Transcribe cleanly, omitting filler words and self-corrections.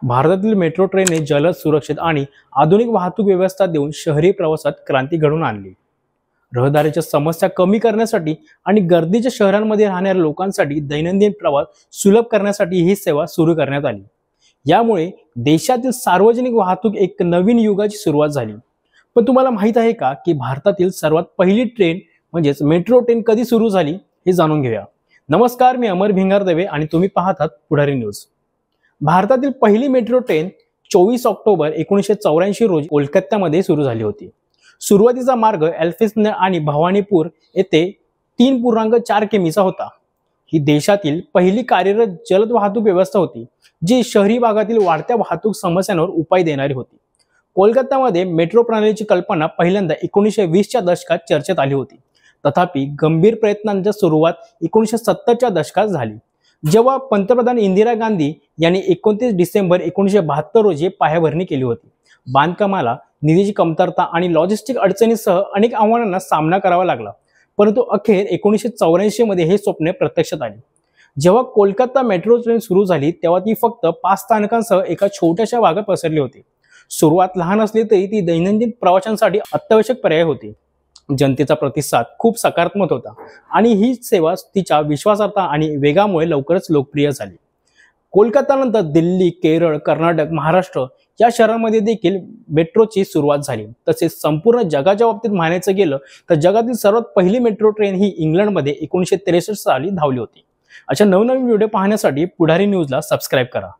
भारतातील मेट्रो ट्रेनने जलद, सुरक्षित आणि आधुनिक वाहतूक व्यवस्था देऊन शहरी प्रवासात क्रांती घडवून आणली. रहदारीच्या समस्या कमी करण्यासाठी आणि गर्दीच्या शहरांमध्ये राहणाऱ्या लोकांसाठी दैनंदिन प्रवास सुलभ करण्यासाठी ही सेवा सुरू करण्यात आली. यामुळे देशातील सार्वजनिक वाहतूक एक नवीन युगाची सुरुवात झाली. पण तुम्हाला माहित आहे का की भारतातील सर्वात पहिली ट्रेन म्हणजेच मेट्रो ट्रेन कधी सुरू झाली हे जाणून घेऊया. नमस्कार, मी अमर भिंगारदेवे आणि तुम्ही पाहत आहात पुढारी न्यूज. भारतातील पहिली मेट्रो ट्रेन 24 ऑक्टोबर 1984 रोजी कोलकात्यामध्ये सुरू झाली होती. सुरुवातीचा मार्ग एल्फिन्स्टन आणि भवानीपूर येथे 3.4 किमीचा होता. ही देशातील पहिली कार्यरत जलद वाहतूक व्यवस्था होती, जी शहरी भागातील वाढत्या वाहतूक समस्यांवर उपाय देणारी होती. कोलकात्यामध्ये मेट्रो प्रणालीची कल्पना पहिल्यांदा 1920च्या दशकात चर्चेत आली होती. तथापि गंभीर प्रयत्नांची सुरुवात 1970च्या दशकात झाली, जेव्हा पंतप्रधान इंदिरा गांधी यांनी 29 डिसेंबर 1972 रोजी पायाभरणी केली होती. बांधकामाला निधीची कमतरता आणि लॉजिस्टिक अडचणींसह अनेक आव्हानांना सामना करावा लागला, परंतु अखेर 1984 मध्ये हे स्वप्न प्रत्यक्षात आले. जेव्हा कोलकाता मेट्रो ट्रेन सुरू झाली तेव्हा ती फक्त 5 स्थानकांसह एका छोट्याशा भागात पसरली होती. सुरुवात लहान असली तरी ती दैनंदिन प्रवाशांसाठी अत्यावश्यक पर्याय होती. जनतेचा प्रतिसाद खूप सकारात्मक होता आणि ही सेवा तिच्या विश्वासार्हता आणि वेगामुळे लवकरच लोकप्रिय झाली. कोलकातानंतर दिल्ली, केरळ, कर्नाटक, महाराष्ट्र या शहरांमध्ये देखील मेट्रोची सुरुवात झाली. तसेच संपूर्ण जगाच्या बाबतीत म्हणायचं गेलं तर जगातील सर्वात पहिली मेट्रो ट्रेन ही इंग्लंडमध्ये 1963 साली धावली होती. अशा नवनवीन व्हिडिओ पाहण्यासाठी पुढारी न्यूजला सबस्क्राईब करा.